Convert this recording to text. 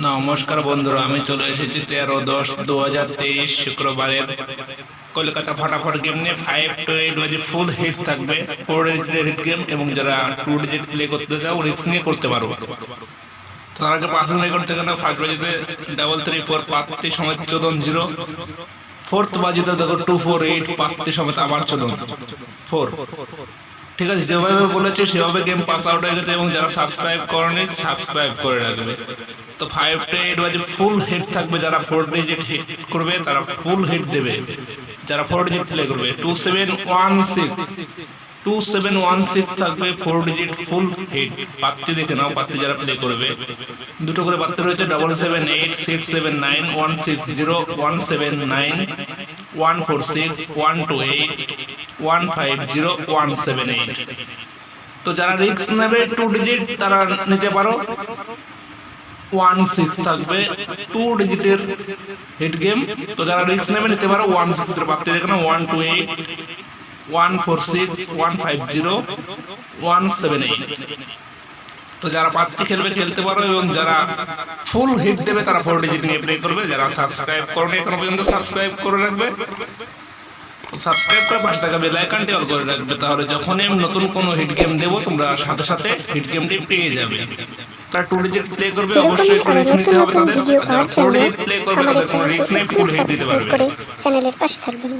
নমস্কার বন্ধুরা, আমি চলে এসেছি 13/10/2023 শুক্রবারের কলকাতা ফাটাফাট গেম নিয়ে। 5 to 8 বাজে ফুল হিট থাকবে, 4 ডিজিটের হিট গেম, এবং যারা 2 ডিজিট প্লে করতে চাও রিস্ক নিয়ে করতে পারো। তার আগে পাসিং রেকর্ড থেকে না, 5 বাজিতে 334 পাত্তি সমেত 14-0, 4th বাজিতে দেখো 248 পাত্তি সমেত আবার 4। ঠিক আছে, যেভাবে বলেছে সেভাবে গেম পাস আউট হয়ে গেছে, এবং যারা সাবস্ক্রাইব করেনি সাবস্ক্রাইব করে রাখবে। তো 5 to 8 বাজে ফুল হিট থাকবে, যারা 4 ডিজিট হিট করবে তারা ফুল হিট দেবে, যারা 4 ডিজিট প্লে করবে 2716 থাকবে 4 ডিজিট ফুল হিট। পাত্তি দেখে নাও, পাত্তি যারা প্লে করবে দুটো করে পাত্তি রয়েছে, 77867916014612815017 তো যারা রিস্ক নেবে 2 ডিজিট তারা নিতে পারো। 16 থাকবে 2 ডিজিটের হিট গেম, তো যারা রিস্ক নেবে নিতে পারো। 16 এর পাত্তি দেখে নাও, 12814615017 তো যারা পাত্তি খেলবে খেলতে পারো, এবং যারা ফুল হিট দেবে তারা 4 ডিজিট নিয়ে প্লে করবে। যারা সাবস্ক্রাইব করোনি এখনো পর্যন্ত সাবস্ক্রাইব করে রাখবে, সাবস্ক্রাইব করে পাশে থাকা বেল আইকনটি অল করে রাখবে, তাহলে যখনই আমি নতুন কোনো হিট গেম দেবো তোমরা সাথে সাথে হিট গেমটি পেয়ে যাবে। তারা 2 ডিজিট প্লে করবে, অবশ্যই একটু রিস্ক নিতে হবে তাদের। যারা 4 ডিজিট প্লে করবে তাদের কোনো রিস্ক নেই, ফুল হিট দিতে পারবে। চ্যানেলের পাশে থাকবেন।